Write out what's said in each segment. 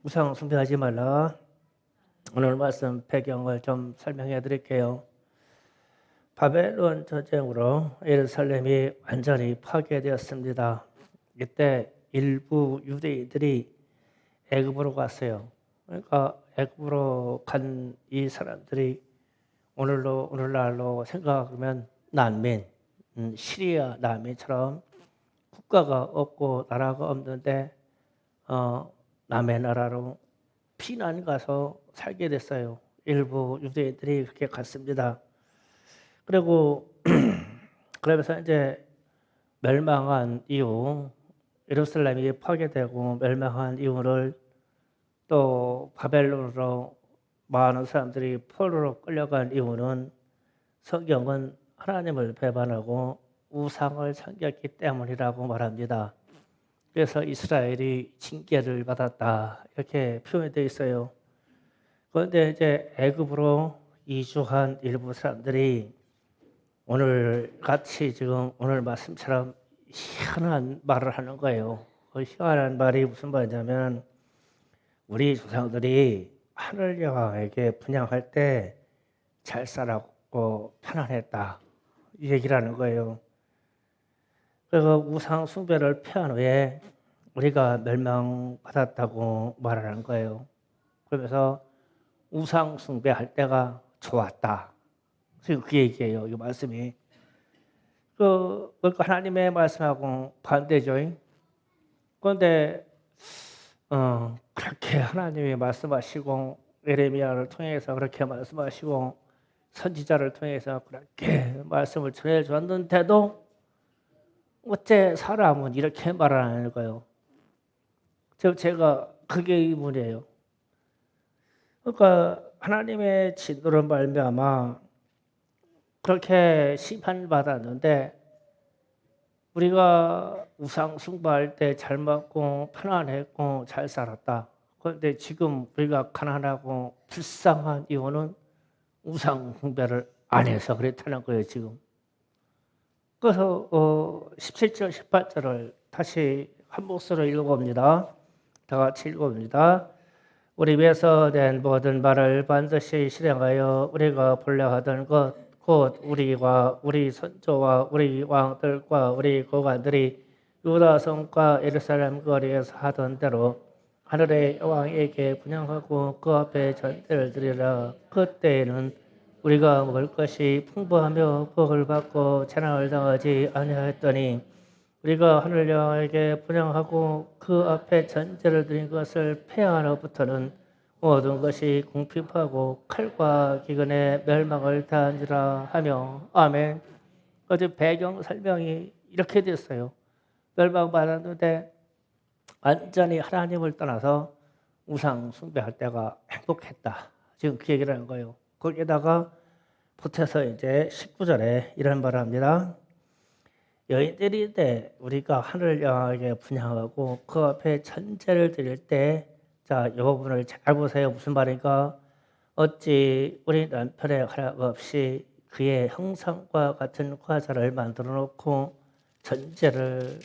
우상 숭배하지 말라. 오늘 말씀 배경을 좀 설명해 드릴게요. 바벨론 전쟁으로 예루살렘이 완전히 파괴되었습니다. 이때 일부 유대인들이 애굽으로 갔어요. 그러니까 애굽으로 간 이 사람들이 오늘날로 생각하면 난민, 시리아 난민처럼 국가가 없고 나라가 없는데 남의 나라로 피난 가서 살게 됐어요. 일부 유대인들이 그렇게 갔습니다. 그리고 그러면서 이제 멸망한 이후 예루살렘이 파괴되고 멸망한 이유를 또 바벨론으로 많은 사람들이 포로로 끌려간 이유는 성경은 하나님을 배반하고 우상을 섬겼기 때문이라고 말합니다. 그래서 이스라엘이 징계를 받았다 이렇게 표현되어 있어요. 그런데 이제 애굽으로 이주한 일부 사람들이 오늘 같이 지금 오늘 말씀처럼 희한한 말을 하는 거예요. 그 희한한 말이 무슨 말이냐면 우리 조상들이 하늘 여호와에게 분향할 때 잘 살았고 편안했다 이 얘기를 하는 거예요. 그래서 우상 숭배를 폐한 후에 우리가 멸망받았다고 말하는 거예요. 그러면서 우상 숭배할 때가 좋았다. 지금 그 얘기예요. 이 말씀이. 그러니까 하나님의 말씀하고 반대죠. 그런데 그렇게 하나님이 말씀하시고 예레미야를 통해서 그렇게 말씀하시고 선지자를 통해서 그렇게 말씀을 전해줬는데도 어째 사람은 이렇게 말하는 거예요. 제가 그게 의문이에요. 그러니까 하나님의 진노로 말미암아 그렇게 심판받았는데 우리가 우상 숭배할 때 잘 먹고 편안했고 잘 살았다. 그런데 지금 우리가 가난하고 불쌍한 이유는 우상 숭배를 안 해서 그렇다는 거예요, 지금. 그래서 17절, 18절을 다시 한 목소리로 읽어봅니다. 다 같이 읽어봅니다. 우리 위에서 낸 모든 말을 반드시 실행하여 우리가 본래 하던 것, 곧 우리와 우리 선조와 우리 왕들과 우리 고관들이 유다 성과 예루살렘 거리에서 하던 대로 하늘의 여왕에게 분향하고 그 앞에 전대를 드리라. 그때에는 우리가 먹을 것이 풍부하며 복을 받고 재난을 당하지 아니하였더니 우리가 하늘 여호와에게 분향하고 그 앞에 전제를 드린 것을 폐하로부터는 모든 것이 궁핍하고 칼과 기근의 멸망을 당한지라 하며 아멘. 어제 배경 설명이 이렇게 됐어요. 멸망받았는데 완전히 하나님을 떠나서 우상 숭배할 때가 행복했다. 지금 그 얘기를 하는 거예요. 거기에다가 보태서 이제 19절에 이런 말을 합니다. 여인들인데 우리가 하늘 여호와에게 분향하고 그 앞에 천제를 드릴 때, 자, 이 부분을 잘 보세요. 무슨 말인가? 어찌 우리 남편의 허락 없이 그의 형상과 같은 과자를 만들어 놓고 전제를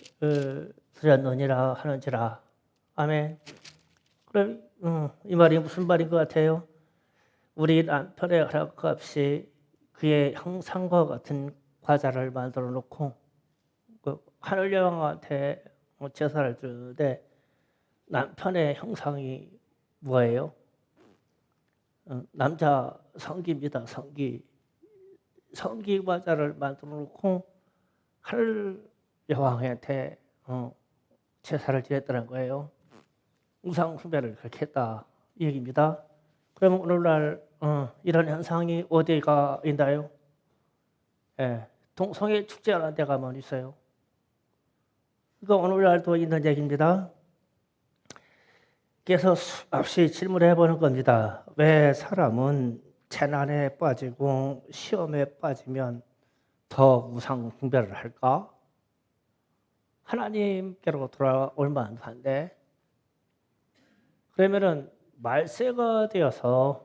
드렸느니라 하는지라. 아멘. 그럼 이 말이 무슨 말인 것 같아요? 우리 남편의 허락 없이 그의 형상과 같은 과자를 만들어 놓고 그 하늘 여왕한테 제사를 드리는데 남편의 형상이 뭐예요? 남자 성기입니다. 성기 과자를 만들어 놓고 하늘 여왕한테 제사를 지냈다는 거예요. 우상 숭배를 그렇게 했다 이 얘기입니다. 그러면 오늘날 이런 현상이 어디가 있나요? 예, 동성애 축제하는 데가 뭐 있어요? 이거 오늘날도 있는 얘기입니다. 그래서 수없이 질문을 해보는 겁니다. 왜 사람은 재난에 빠지고 시험에 빠지면 더 우상 숭배를 할까? 하나님께로 돌아올 만한데 그러면은 말세가 되어서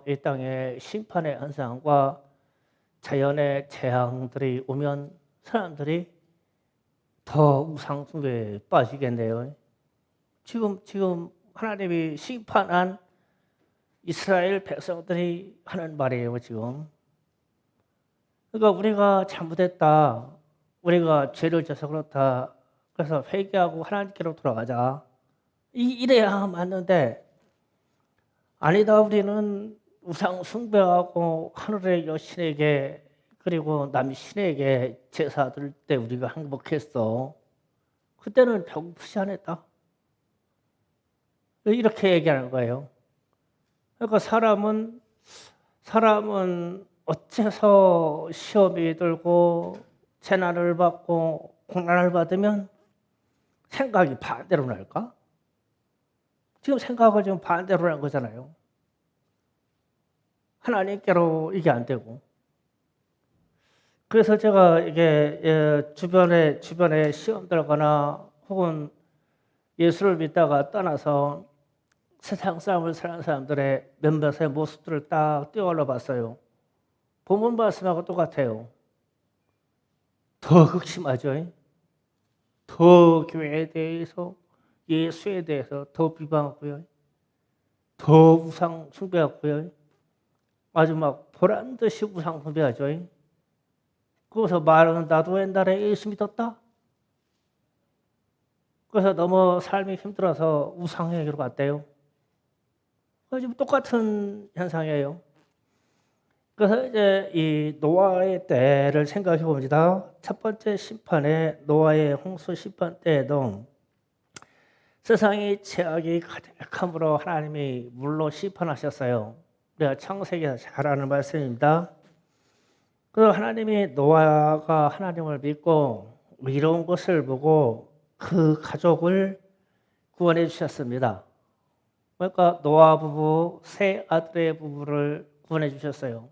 이 땅에 심판의 현상과 자연의 재앙들이 오면 사람들이 더 우상 숭배에 빠지겠네요. 지금 하나님이 심판한 이스라엘 백성들이 하는 말이에요, 지금. 그러니까 우리가 잘못했다. 우리가 죄를 져서 그렇다. 그래서 회개하고 하나님께로 돌아가자. 이래야 맞는데, 아니다, 우리는 우상 숭배하고 하늘의 여신에게 그리고 남신에게 제사 드릴 때 우리가 행복했어. 그때는 배고프지 않았다. 이렇게 얘기하는 거예요. 그러니까 사람은 어째서 시험이 들고 재난을 받고 고난을 받으면 생각이 반대로 날까? 지금 생각을 지금 반대로 하는 거잖아요. 하나님께로 이게 안 되고. 그래서 제가 이게 주변에 시험 들거나 혹은 예수를 믿다가 떠나서 세상 삶을 사는 사람들의 몇몇의 모습들을 딱 띄어올려 봤어요. 본문 말씀하고 똑같아요. 더 극심하죠. 더 교회에 대해서, 예수에 대해서 더 비방하고요. 더 우상 숭배하고요. 아주 막 보란듯이 우상 숭배하죠. 그래서 말은 나도 옛날에 예수 믿었다. 그래서 너무 삶이 힘들어서 우상에게로 갔대요. 지금 똑같은 현상이에요. 그래서 이제 이 노아의 때를 생각해 봅니다. 첫 번째 심판에 노아의 홍수 심판 때에도 세상이 죄악이 가득함으로 하나님이 물로 심판하셨어요. 우리가 창세기에서 잘 아는 말씀입니다. 그래서 하나님이 노아가 하나님을 믿고 의로운 것을 보고 그 가족을 구원해 주셨습니다. 그러니까 노아 부부, 세 아들의 부부를 구원해 주셨어요.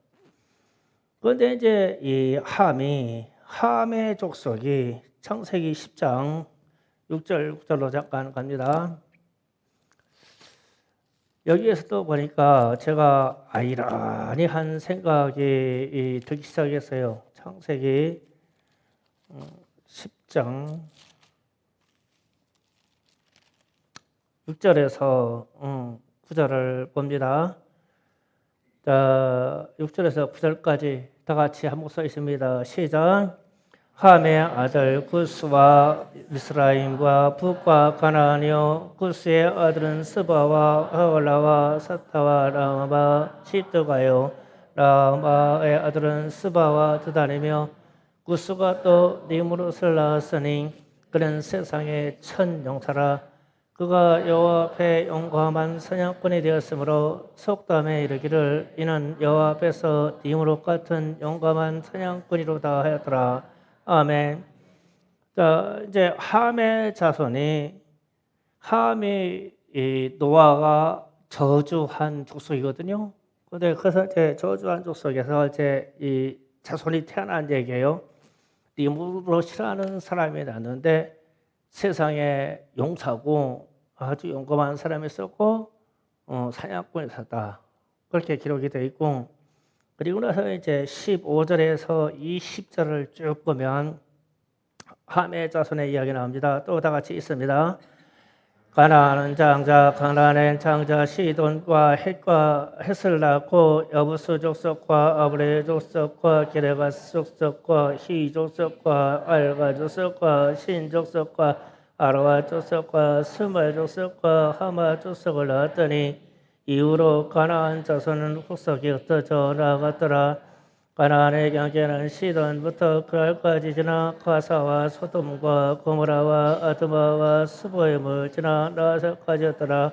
그런데 이제 이 함의 족속이 창세기 10장 6절 9절로 잠깐 갑니다. 여기에서도 보니까 제가 아이러니한 생각이 들기 시작했어요. 창세기 10장 6절에서 9절을 봅니다. 자, 6절에서 9절까지 다 같이 한번 써 있습니다. 시작. 함의 아들 구스와 미스라임과 북과 가나안이요 구스의 아들은 스바와 하올라와 사타와 라마와 시드가요 라마의 아들은 스바와 드단이며 구스가 또 니무롯을 낳았으니 그는 세상의 첫 용사라. 그가 여호와 앞에 용감한 사냥꾼이 되었으므로 속담에 이르기를 이는 여호와 앞에서 니무롯 같은 용감한 사냥꾼이로다 하였더라. 아멘. 자, 이제 함의 자손이 이 노아가 저주한 족속이거든요. 근데 그래서 이제 저주한 족속에서 이제 이 자손이 태어난 얘기예요. 니무롯이라는 사람이 났는데 세상에 용사고 아주 용감한 사람이 있었고 사냥꾼이 있었다. 그렇게 기록이 되어 있고 그리고 나서 이제 15절에서 20절을 쭉 보면 함의 자손의 이야기 나옵니다. 또 다 같이 있습니다. 가나안은 장자 시돈과 헷을 낳고 여부스 족속과 아브레 족속과 게레가스 족속과 히 족속과 알가 족속과 신 족속과 아라와 족속과 스말 족속과 하마 족속을 낳았더니 이후로 가나안 자손은 후속이 흩어져 나갔더라. 가나안의 경계는 시돈부터 그랄까지 지나 가사와 소돔과 고모라와 아드마와 스보임을 지나 라사까지였더라.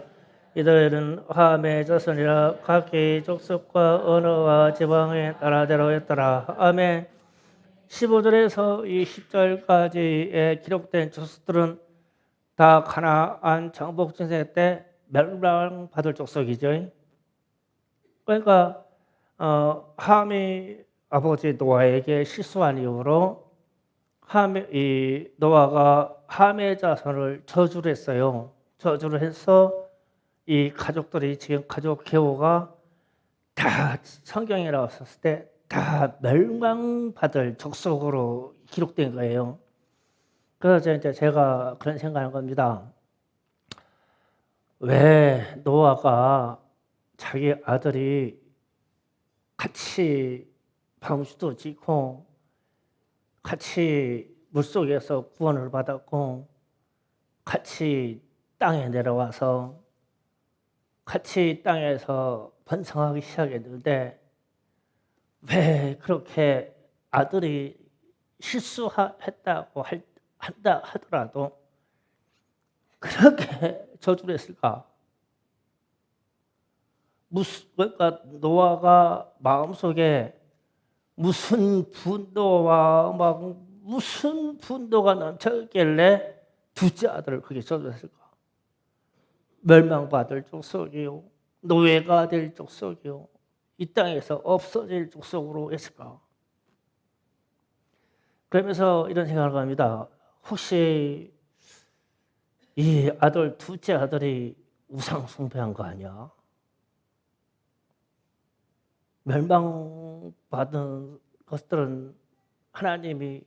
이들은 함의 자손이라 각기 족속과 언어와 지방의 나라대로였더라. 아멘. 15절에서 20절까지에 기록된 족속들은 다 가나안 정복 전쟁 때 멸망받을 족속이죠. 그러니까 함이 아버지 노아에게 실수한 이후로 이 노아가 함의 자손을 저주를 했어요. 저주를 해서 이 가족들이 지금 가족 계호가 다 성경에 나왔을 때 다 멸망받을 족속으로 기록된 거예요. 그래서 이제 제가 그런 생각을 한 겁니다. 왜 노아가 자기 아들이 같이 방주도 짓고 같이 물속에서 구원을 받았고 같이 땅에 내려와서 같이 땅에서 번성하기 시작했는데 왜 그렇게 아들이 실수했다고 한다 하더라도 그렇게 저주를 했을까? 그러니까 노아가 마음속에 무슨 분노와 무슨 분노가 넘쳤길래 둘째 아들을 그렇게 저주했을까? 멸망받을 족속이요, 노예가 될 족속이요, 이 땅에서 없어질 족속으로 했을까? 그러면서 이런 생각을 합니다. 혹시 이 아들, 둘째 아들이 우상 숭배한 거 아니야? 멸망받은 것들은 하나님이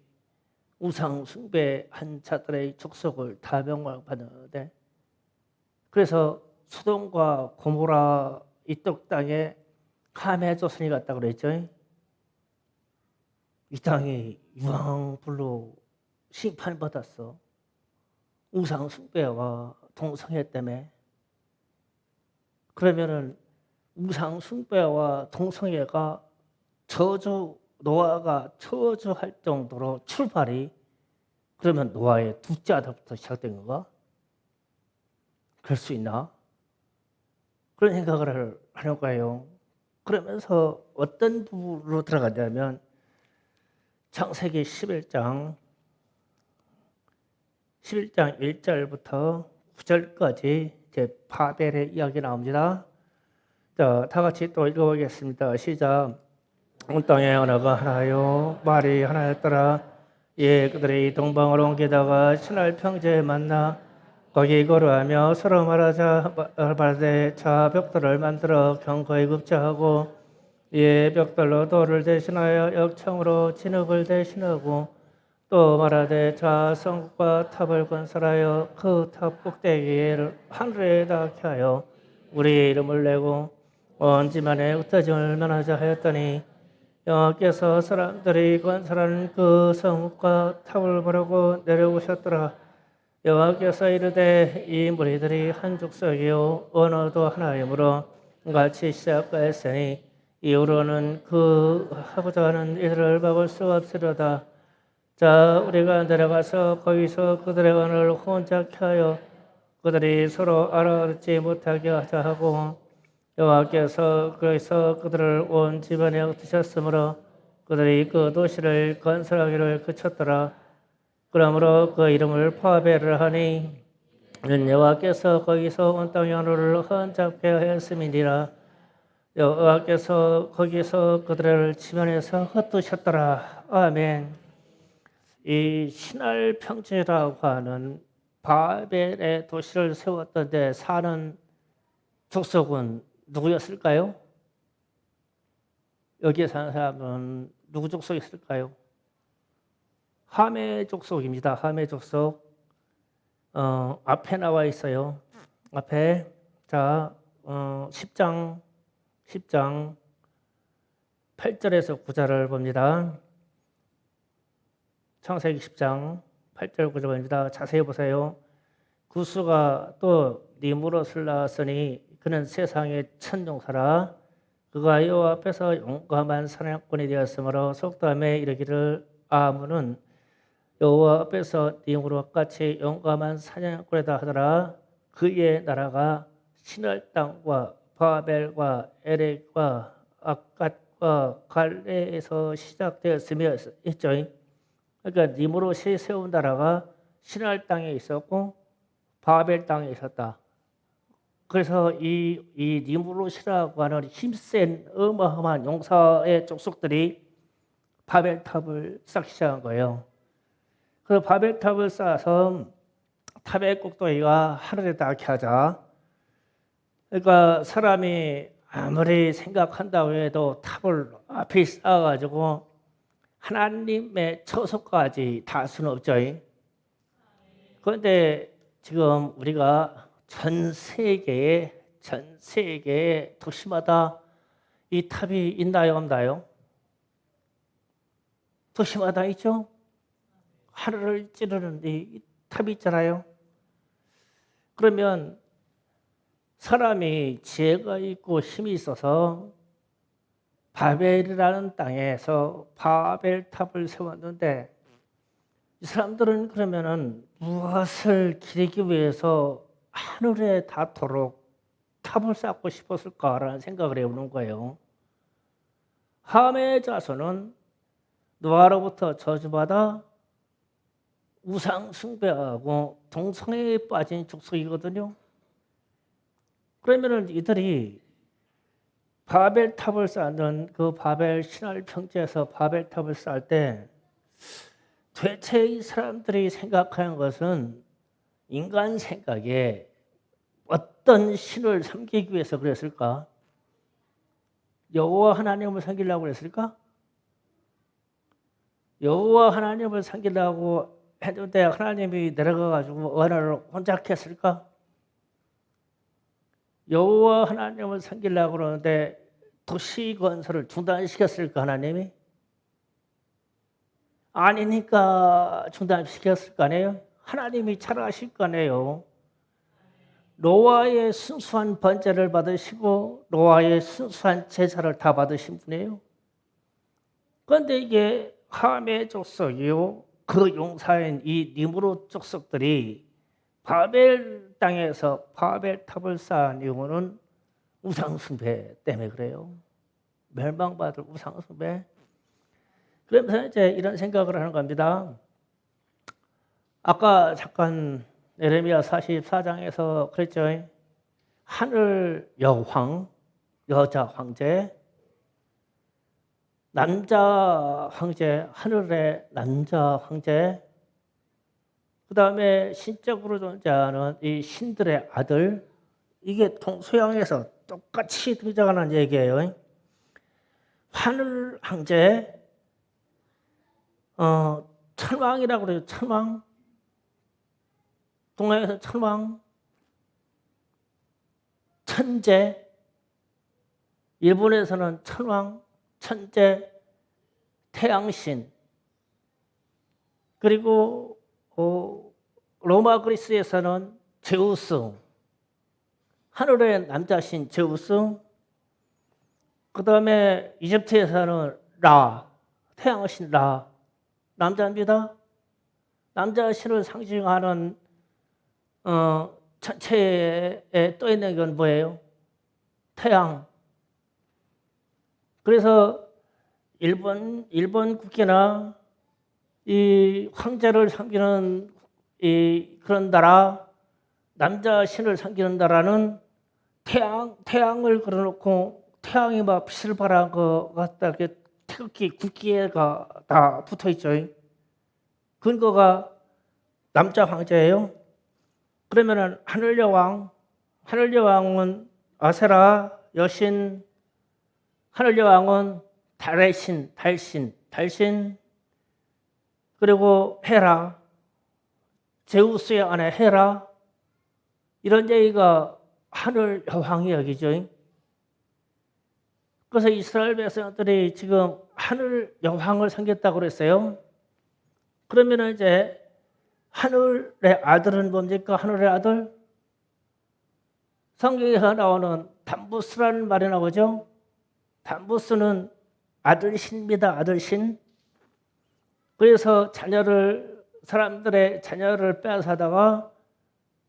우상 숭배한 자들의 족속을 다 멸망받았는데, 그래서 소돔과 고모라 이쪽 땅에 함의 조선이 갔다고 그랬죠. 이 땅이 유황불로 심판받았어. 우상 숭배와 동성애 때문에. 그러면은 우상 숭배와 동성애가 노아가 저주할 정도로 출발이, 그러면 노아의 둘째 아들부터 시작된 건가? 그럴 수 있나? 그런 생각을 하는 거예요. 그러면서 어떤 부분으로 들어가냐면 창세기 11장 1절부터 9절까지 이제 바벨의 이야기 나옵니다. 자, 다 같이 또 읽어보겠습니다. 시작. 온 땅에 언어가 하나요, 말이 하나였더라. 예, 그들이 동방으로 옮기다가 신할 평지에 만나 거기 거류하며 서로 말하되 자 벽돌을 만들어 경거에 굽자하고, 예, 벽돌로 돌을 대신하여 역청으로 진흙을 대신하고, 또 말하되 자 성과 탑을 건설하여 그 탑 꼭대기에 하늘에 닿게 하여 우리 이름을 내고 온 지만에 흩어짐을 면하자 하였더니, 여호와께서 사람들이 건설하는 그 성과 탑을 보려고 내려오셨더라. 여호와께서 이르되 이 무리들이 한 족속이요 언어도 하나이므로 같이 시작하였으니 이후로는 그 하고자 하는 이들을 막을 수 없으려다. 자, 우리가 내려가서 거기서 그들의 언어를 혼잡케 하여 그들이 서로 알아듣지 못하게 하자 하고, 여호와께서 거기서 그들을 온 집안에 흩으셨으므로 그들이 그 도시를 건설하기를 그쳤더라. 그러므로 그 이름을 바벨을 하니 여호와께서 거기서 온 땅의 언어를 혼잡게 하였음이니라. 여호와께서 거기서 그들을 집안에서 흩으셨더라. 아멘. 이 신할 평지라고 하는 바벨의 도시를 세웠던 데 사는 족속은 누구였을까요? 여기에 사는 사람은 누구 족속이었을까요? 함의 족속입니다. 함의 족속. 앞에 나와 있어요. 앞에. 자, 10장 8절에서 9절을 봅니다. 창세기 10장 8절 9절입니다. 자세히 보세요. 구스가 또 니므롯을 낳았으니 그는 세상의 천종사라. 그가 여호와 앞에서 용감한 사냥꾼이 되었으므로 속담에 이르기를 아문은 여호와 앞에서 니므롯 같이 용감한 사냥꾼이다 하더라. 그의 나라가 신할 땅과 바벨과 에렉과 아갓과 갈레에서 시작되었으며 했죠. 그러니까 니므롯이 세운 나라가 신할 땅에 있었고 바벨 땅에 있었다. 그래서 이 니므롯이라고 하는 힘센 어마어마한 용사의 족속들이 바벨탑을 쌓기 시작한 거예요. 그래서 바벨탑을 쌓아서 탑의 꼭대기가 하늘에 닿게 하자. 그러니까 사람이 아무리 생각한다고 해도 탑을 앞에 쌓아가지고 하나님의 처소까지 닿을 수는 없죠. 그런데 지금 우리가 전 세계의 도시마다 이 탑이 있나요, 없나요? 도시마다 있죠? 하늘을 찌르는 이 탑이 있잖아요. 그러면 사람이 지혜가 있고 힘이 있어서 바벨이라는 땅에서 바벨탑을 세웠는데 이 사람들은 그러면은 무엇을 기리기 위해서 하늘에 닿도록 탑을 쌓고 싶었을까라는 생각을 해보는 거예요. 함의 자손은 노아로부터 저주받아 우상 숭배하고 동성애에 빠진 족속이거든요. 그러면은 이들이 바벨탑을 쌓는 그 바벨 신할 평지에서 바벨탑을 쌓을 때 대체 이 사람들이 생각하는 것은 인간 생각에 어떤 신을 섬기기 위해서 그랬을까? 여호와 하나님을 섬기려고 그랬을까? 여호와 하나님을 섬기려고 했는데 하나님이 내려가가지고 언어를 혼잡했을까? 여호와 하나님을 섬기려고 그러는데 도시 건설을 중단시켰을까 하나님이? 아니니까 중단시켰을 거 아니에요? 하나님이 잘 아실 거 아니에요? 노아의 순수한 번제를 받으시고 노아의 순수한 제사를 다 받으신 분이에요. 그런데 이게 함의 족속이요 그 용사인 이 니므롯 족속들이 바벨 땅에서 바벨탑을 쌓은 이유는 우상숭배 때문에 그래요. 멸망받을 우상숭배. 그러면서 이제 이런 생각을 하는 겁니다. 아까 잠깐 예레미야 44장에서 그랬죠. 하늘 여왕, 여자 황제, 남자 황제, 하늘의 남자 황제, 그 다음에 신적으로 존재하는 이 신들의 아들, 이게 동서양에서 똑같이 등장하는 얘기예요. 하늘 황제, 천왕이라고 그래요. 천왕. 동양에서 천왕, 천재, 일본에서는 천왕, 천재, 태양신, 그리고 로마 그리스에서는 제우스, 하늘의 남자신 제우스, 그 다음에 이집트에서는 라, 태양신 라, 남자입니다. 남자 신을 상징하는 천체에 떠 있는 건 뭐예요? 태양. 그래서 일본 국기나 이 황제를 섬기는 이 그런 나라, 남자 신을 섬기는 나라는 태양을 걸어놓고 태양이 막 빛을 발한 것 같다. 이렇게 태극기 국기가 다 붙어 있죠. 근거가 남자 황제예요. 그러면은 하늘 여왕은 아세라 여신, 하늘 여왕은 달의 신, 달신, 그리고 헤라, 제우스의 아내 헤라, 이런 얘기가 하늘 여왕이 여기죠. 그래서 이스라엘 백성들이 지금 하늘 여왕을 섬겼다고 그랬어요. 그러면은 이제 하늘의 아들은 뭡니까? 하늘의 아들? 성경에서 나오는 담부스라는 말이 나오죠. 담부스는 아들신입니다. 아들신. 그래서 사람들의 자녀를 빼앗아다가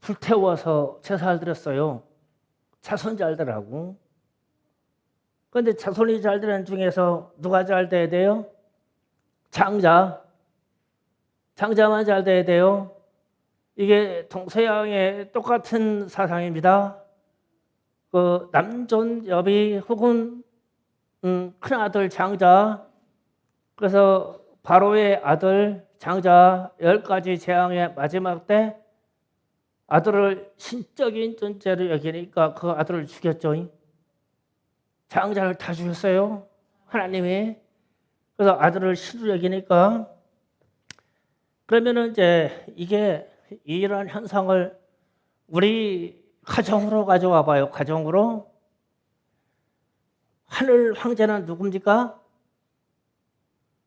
불태워서 제사를 드렸어요. 자손 잘 되라고. 그런데 자손이 잘 되는 중에서 누가 잘 돼야 돼요? 장자만 잘 돼야 돼요. 이게 동서양의 똑같은 사상입니다. 그 남존 여비 혹은 큰아들 장자, 그래서 바로의 아들 장자 10가지 재앙의 마지막 때 아들을 신적인 존재로 여기니까 그 아들을 죽였죠. 장자를 다 죽였어요. 하나님이. 그래서 아들을 신으로 여기니까 그러면은 이제 이게 이러한 현상을 우리 가정으로 가져와 봐요. 가정으로. 하늘 황제는 누굽니까?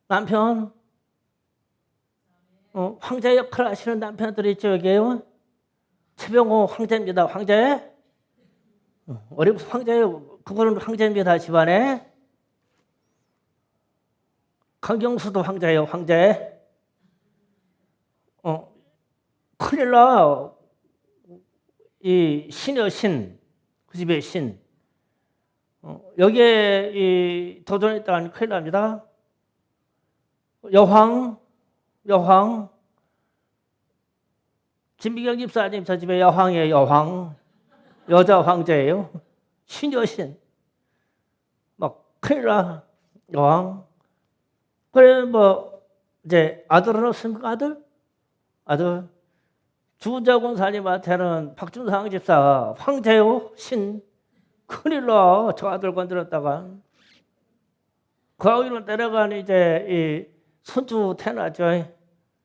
남편. 황제 역할을 하시는 남편들이 있죠. 여기에요. 최병호 황제입니다. 황제. 어리 황제예요. 그거는 황제입니다. 집안에. 강경수도 황제예요. 황제. 큰일 나. 이 신여 신, 그 집의 신. 여기에 이 도전했다가 큰일 납니다. 여황. 김미경 집사님 저 집에 여황이에요. 여황. 여자 황제예요. 신여 신. 막 큰일 나. 여황. 그래 뭐 이제 아들은 없습니까? 아들. 주자 권사님한테는 박준상 집사 황제요 신. 큰일 나. 저 아들 건드렸다가. 그 아이로 내려간 이제 이 손주 태어나죠.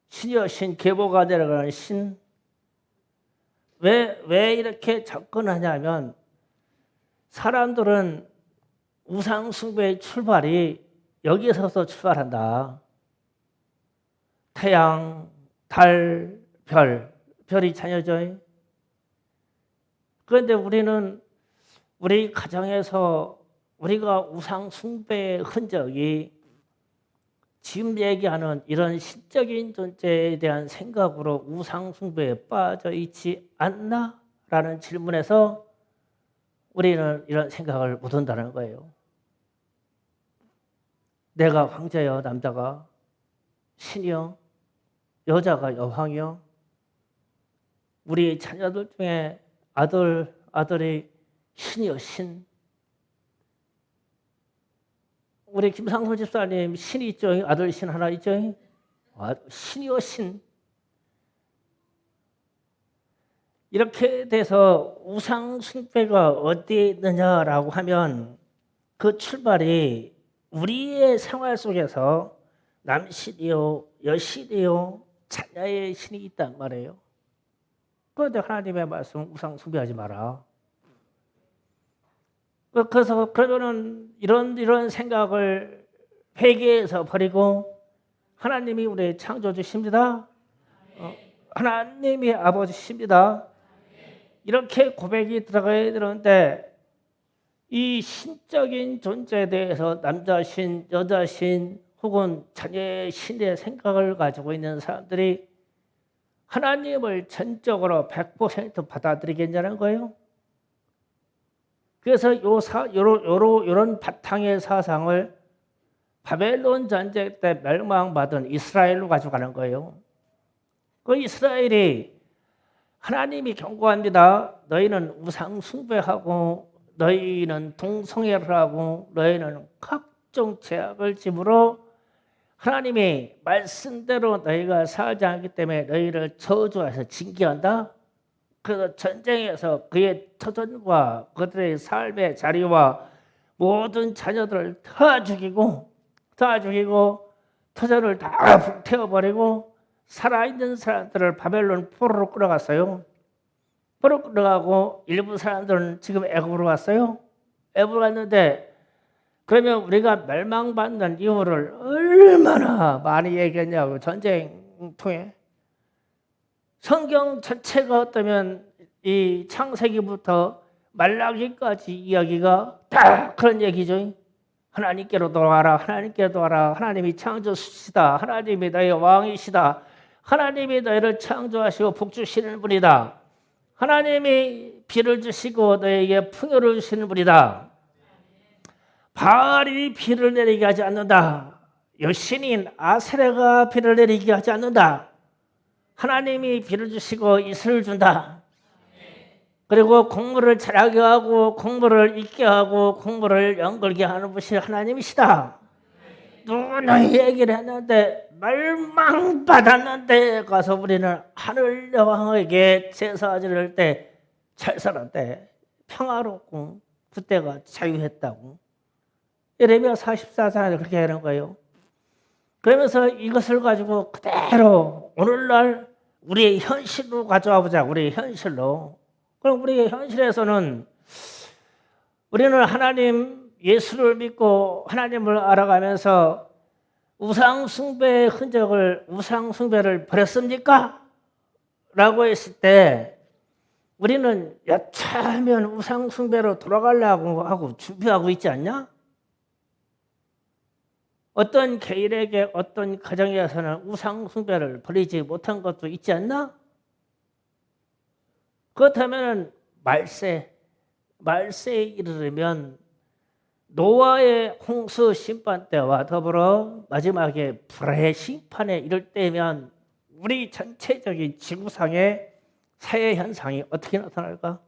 신여 신 계보가 내려가는 신. 왜 이렇게 접근하냐면 사람들은 우상 숭배의 출발이 여기서부터 출발한다. 태양, 달, 별이 자녀죠. 그런데 우리는 우리 가정에서 우리가 우상 숭배의 흔적이 지금 얘기하는 이런 신적인 존재에 대한 생각으로 우상 숭배에 빠져 있지 않나? 라는 질문에서 우리는 이런 생각을 못 한다는 거예요. 내가 황제여, 남자가 신이여, 여자가 여황이여, 우리 자녀들 중에 아들이 신이여 신. 우리 김상솔 집사님 신이 있죠? 아들 신 하나 있죠? 신이여 신. 이렇게 돼서 우상 숭배가 어디에 있느냐라고 하면 그 출발이 우리의 생활 속에서 남신이요, 여신이요, 자녀의 신이 있단 말이에요. 그런데 하나님의 말씀 우상 숭배하지 마라. 그래서 그러면은 이런 생각을 회개해서 버리고 하나님이 우리 창조주십니다. 하나님이 아버지십니다. 이렇게 고백이 들어가야 되는데 이 신적인 존재에 대해서 남자신, 여자신 혹은 자녀의 신의 생각을 가지고 있는 사람들이 하나님을 전적으로 100% 받아들이겠냐는 거예요. 그래서 요런 바탕의 사상을 바벨론 전쟁 때 멸망받은 이스라엘로 가져가는 거예요. 그 이스라엘이 하나님이 경고합니다. 너희는 우상 숭배하고 너희는 동성애를 하고 너희는 각종 죄악을 짐으로 하나님이 말씀대로 너희가 살지 않기 때문에 너희를 저주해서 징계한다. 그래서 전쟁에서 그의 터전과 그들의 삶의 자리와 모든 자녀들을 다 죽이고 터전을 다 불태워버리고 살아있는 사람들을 바벨론 포로로 끌어갔어요. 포로 끌어가고 일부 사람들은 지금 애굽으로 갔어요. 애굽으로 갔는데 그러면 우리가 멸망받는 이유를 얼마나 많이 얘기했냐고 전쟁 통해. 성경 전체가 어떠면 이 창세기부터 말라기까지 이야기가 다 그런 얘기죠. 하나님께로 돌아와라. 하나님께로 돌아와라. 하나님이 창조주시다. 하나님이 너의 왕이시다. 하나님이 너희를 창조하시고 복주시는 분이다. 하나님이 비를 주시고 너에게 풍요를 주시는 분이다. 바알이 비를 내리게 하지 않는다. 여신인 아세라가 비를 내리게 하지 않는다. 하나님이 비를 주시고 이슬을 준다. 그리고 곡물을 자라게 하고 곡물을 익게 하고 곡물을 연걸게 하는 분이 하나님이시다. 누구나 얘기를 했는데 멸망받았는데 가서 우리는 하늘 여왕에게 제사 지낼 때 잘 살았대. 평화롭고 그때가 자유했다고. 예레미야 44장에 그렇게 하는 거예요. 그러면서 이것을 가지고 그대로 오늘날 우리의 현실로 가져와 보자. 우리의 현실로. 그럼 우리 현실에서는 우리는 하나님 예수를 믿고 하나님을 알아가면서 우상 숭배의 흔적을 우상 숭배를 버렸습니까? 라고 했을 때 우리는 여차하면 우상 숭배로 돌아가려고 하고 준비하고 있지 않냐? 어떤 개인에게 어떤 가정에서는 우상 숭배를 버리지 못한 것도 있지 않나? 그렇다면 말세에 이르르면 노아의 홍수 심판 때와 더불어 마지막에 불의 심판에 이를 때면 우리 전체적인 지구상의 사회 현상이 어떻게 나타날까?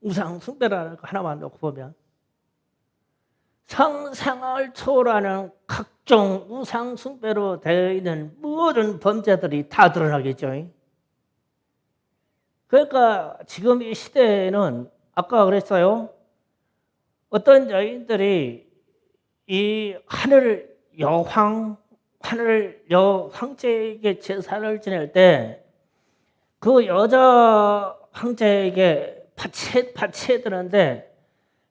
우상 숭배라는 거 하나만 놓고 보면 상상을 초월하는 각종 우상 숭배로 되어 있는 모든 범죄들이 다 드러나겠죠. 그러니까 지금 이 시대에는 아까 그랬어요. 어떤 여인들이 이 하늘 여황제에게 제사를 지낼 때 그 여자 황제에게 바쳐야 되는데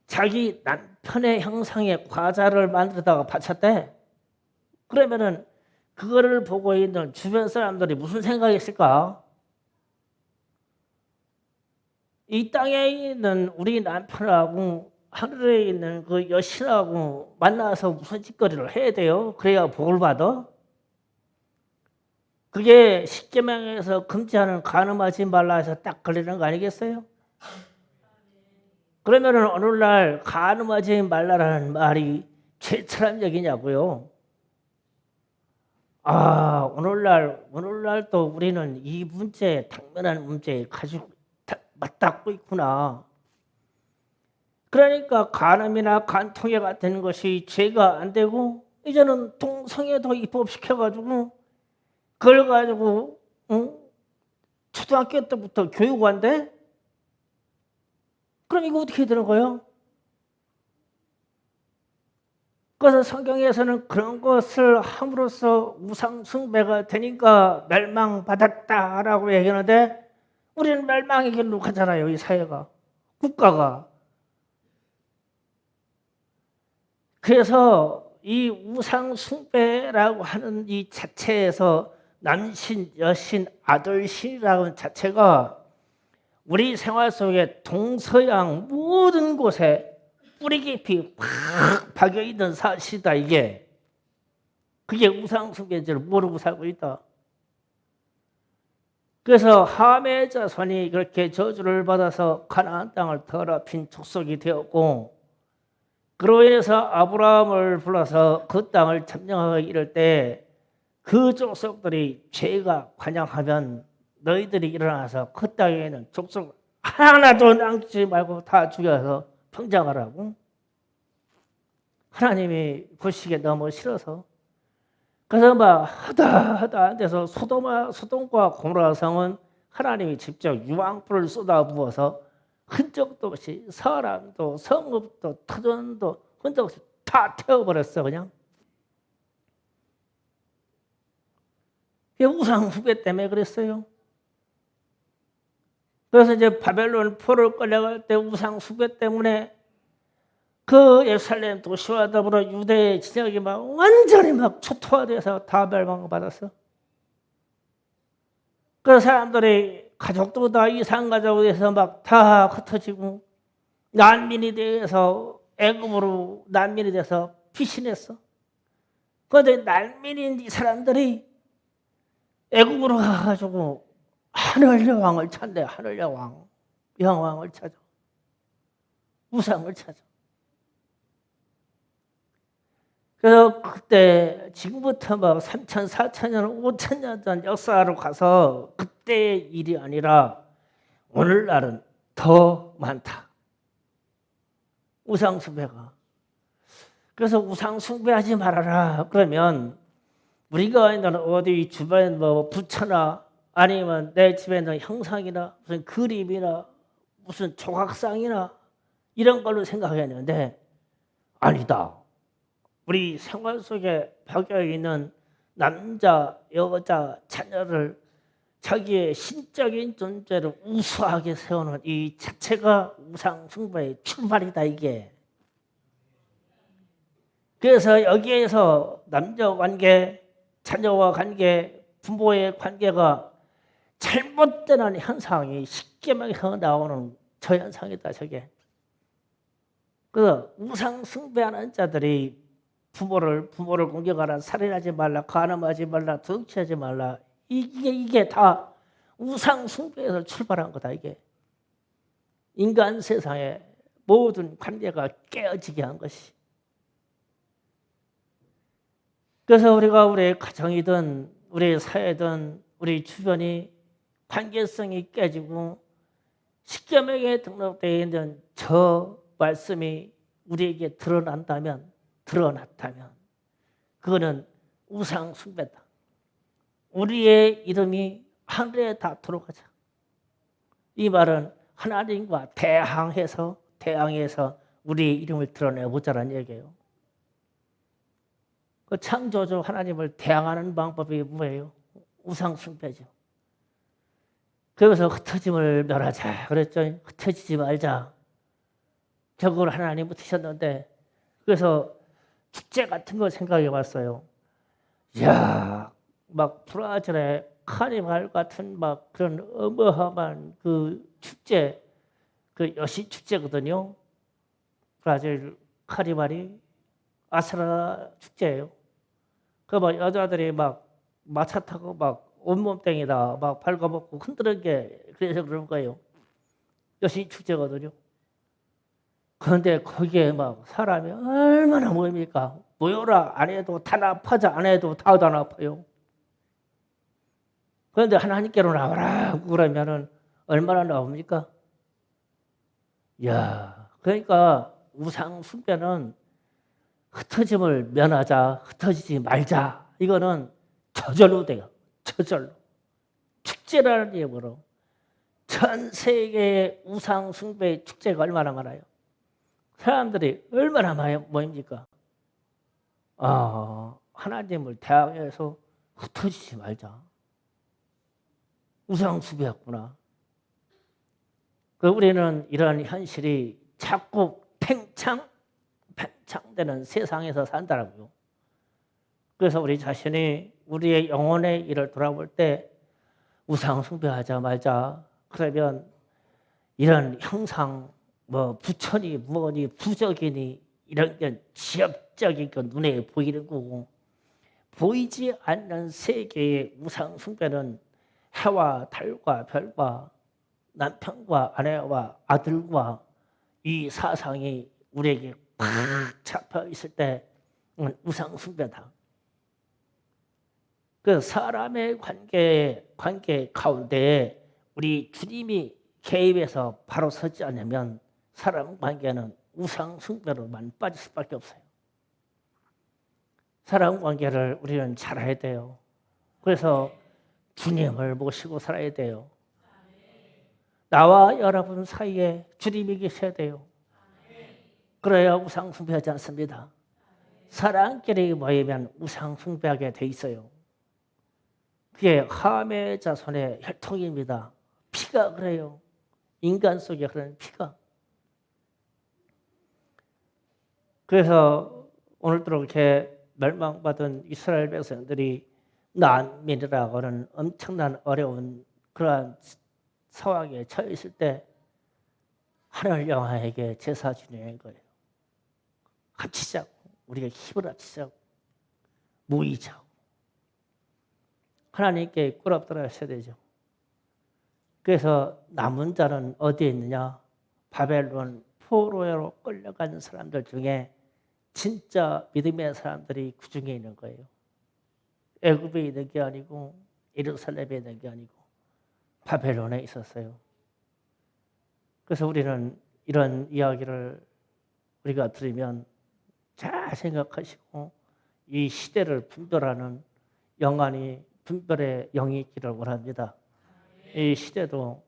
자기 남편의 형상의 과자를 만들다가 바쳤대. 그러면은 그거를 보고 있는 주변 사람들이 무슨 생각이 있을까? 이 땅에 있는 우리 남편하고 하늘에 있는 그 여신하고 만나서 무슨 짓거리를 해야 돼요? 그래야 복을 받아? 그게 십계명에서 금지하는 간음하지 말라 해서 딱 걸리는 거 아니겠어요? 그러면은 오늘날 간음하지 말라라는 말이 최철한 얘기냐고요? 오늘날 또 우리는 이 문제, 당면한 문제에 가지고 맞닿고 있구나. 그러니까 간음이나 간통에 같은 것이 죄가 안 되고 이제는 동성애도 입법시켜가지고 그걸 가지고 초등학교 때부터 교육한대? 그럼 이거 어떻게 되는 거예요? 그래서 성경에서는 그런 것을 함으로써 우상 숭배가 되니까 멸망받았다라고 얘기하는데 우리는 멸망의 길로 가잖아요. 이 사회가, 국가가. 그래서 이 우상 숭배라고 하는 이 자체에서 남신, 여신, 아들신이라는 고 자체가 우리 생활 속에 동서양 모든 곳에 뿌리 깊이 팍 박여 있는 사실이다. 이게 그게 우상 숭배인지를 모르고 살고 있다. 그래서 함의 자손이 그렇게 저주를 받아서 가나안 땅을 더럽힌 족속이 되었고 그로 인해서 아브라함을 불러서 그 땅을 점령하기 이를 때 그 족속들이 죄가 관영하면 너희들이 일어나서 그 땅에 있는 족속 하나도 남지 말고 다 죽여서 평정하라고. 하나님이 보시기에 너무 싫어서. 그래서 막 하다 안 돼서 소돔과 고모라 성은 하나님이 직접 유황불을 쏟아부어서 흔적도 없이 사람도 성읍도 터전도 흔적 없이 다 태워버렸어. 그냥. 우상 숭배 때문에 그랬어요. 그래서 이제 바벨론 포로를 끌려갈 때 우상 숭배 때문에 그 예루살렘 도시와 더불어 유대의 지역이 막 완전히 막 초토화돼서 다 멸망받았어. 그 사람들이 가족도 다 이상 가족에 대해서 막 다 흩어지고 난민이 돼서 애굽으로 난민이 돼서 피신했어. 그런데 난민인 이 사람들이 애국으로 가가지고 하늘 여왕을 찾네. 하늘 여왕을 찾아. 우상을 찾아. 그래서 그때 지금부터 막 3천, 4천년, 5천년 전 역사로 가서 그때의 일이 아니라 오늘날은 더 많다. 우상 숭배가. 그래서 우상 숭배하지 말아라. 그러면 우리가 있는 어디 주변에 뭐 부처나 아니면 내 집에 있는 형상이나 무슨 그림이나 무슨 조각상이나 이런 걸로 생각했는데 아니다. 우리 생활 속에 박여 있는 남자, 여자, 자녀를 자기의 신적인 존재를 우수하게 세우는 이 자체가 우상 숭배의 출발이다 이게. 그래서 여기에서 남녀 관계, 자녀와 관계, 부모의 관계가 잘못되는 현상이 십계명에서 나오는 저 현상이다 저게. 그래서 우상 숭배하는 자들이 부모를 공격하라, 살인하지 말라, 간음하지 말라, 도둑질하지 말라. 이게 다 우상 숭배에서 출발한 거다 이게. 인간 세상의 모든 관계가 깨어지게 한 것이. 그래서 우리가 우리 가정이든 우리 사회든 우리 주변이 관계성이 깨지고 십계명에 등록되어 있는 저 말씀이 우리에게 드러났다면 그거는 우상 숭배다. 우리의 이름이 하늘에 닿도록 하자. 이 말은 하나님과 대항해서 우리의 이름을 드러내보자는 얘기예요. 그 창조주 하나님을 대항하는 방법이 뭐예요? 우상 숭배죠. 그래서 흩어짐을 멸하자 그랬죠. 흩어지지 말자. 저걸 하나님 붙이셨는데, 그래서 축제 같은 거 생각해 봤어요. 이야, 막 브라질의 카니발 같은 막 그런 어마어마한 그 축제, 그 여시 축제거든요. 브라질 카니발이 아스라 축제예요. 그 막 여자들이 막 마차 타고 막 온몸땡이다 막 발가벗고 흔드는 게 그래서 그런 거예요. 여시 축제거든요. 그런데 거기에 막 사람이 얼마나 모입니까? 모여라 안 해도 단합하자 안 해도 다 단합해요. 그런데 하나님께로 나와라 그러면은 얼마나 나옵니까? 야, 그러니까 우상 숭배는 흩어짐을 면하자, 흩어지지 말자. 이거는 저절로 돼요. 저절로. 축제라는 이름으로 전 세계의 우상 숭배의 축제가 얼마나 많아요. 사람들이 얼마나 많이 모입니까? 하나님을 대항해서 흩어지지 말자. 우상 숭배였구나. 우리는 이런 현실이 자꾸 팽창되는 세상에서 산다라고요. 그래서 우리 자신이 우리의 영혼의 일을 돌아볼 때 우상 숭배하자 말자. 그러면 이런 형상, 뭐 부처니 무엇니 부적이니 이런 게 지엽적인 그 눈에 보이는 거고, 보이지 않는 세계의 우상 숭배는 해와 달과 별과 남편과 아내와 아들과 이 사상이 우리에게 팍 잡혀 있을 때 우상 숭배다. 그 사람의 관계 가운데 우리 주님이 개입해서 바로 서지 않으면 사람 관계는 우상 숭배로만 빠질 수밖에 없어요. 사람 관계를 우리는 잘해야 돼요. 그래서 주님을 모시고 살아야 돼요. 나와 여러분 사이에 주님이 계셔야 돼요. 그래야 우상 숭배하지 않습니다. 사람끼리 모이면 우상 숭배하게 돼 있어요. 그게 함의 자손의 혈통입니다. 피가 그래요. 인간 속에 흐르는 피가. 그래서 오늘도 이렇게 멸망받은 이스라엘 백성들이 난민이라고 하는 엄청난 어려운 그러한 상황에 처해 있을 때 하늘 영화에게 제사 지내는 거예요. 합치자고, 우리가 힘을 합치자고, 모이자고. 하나님께 꿇어들어야 되죠. 그래서 남은 자는 어디에 있느냐? 바벨론 포로로 끌려가는 사람들 중에 진짜 믿음의 사람들이 그 중에 있는 거예요. 애굽에 있는 게 아니고 예루살렘에 있는 게 아니고 바벨론에 있었어요. 그래서 우리는 이런 이야기를 우리가 들으면 잘 생각하시고 이 시대를 분별하는 영안이 분별의 영이 있기를 원합니다. 이 시대도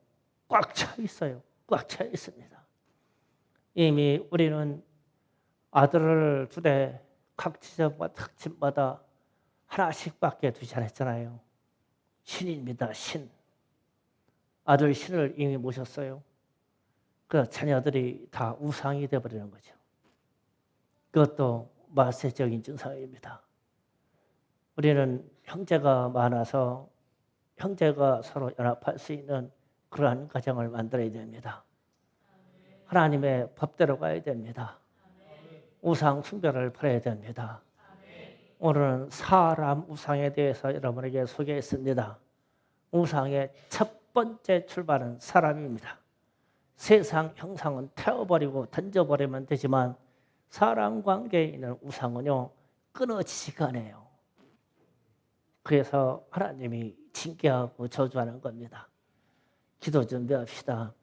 꽉 차 있어요. 꽉 차 있습니다. 이미 우리는 아들을 두대 각 지역과 특집마다 하나씩밖에 두지 않았잖아요. 신입니다. 신. 아들 신을 이미 모셨어요. 그 자녀들이 다 우상이 되어버리는 거죠. 그것도 마세적인 증상입니다. 우리는 형제가 많아서 형제가 서로 연합할 수 있는 그러한 가정을 만들어야 됩니다. 하나님의 법대로 가야 됩니다. 우상 숭배를 버려야 됩니다. 오늘은 사람 우상에 대해서 여러분에게 소개했습니다. 우상의 첫 번째 출발은 사람입니다. 세상 형상은 태워버리고 던져버리면 되지만 사람 관계에 있는 우상은요 끊어지지가 않아요. 그래서 하나님이 징계하고 저주하는 겁니다. 기도 준비합시다.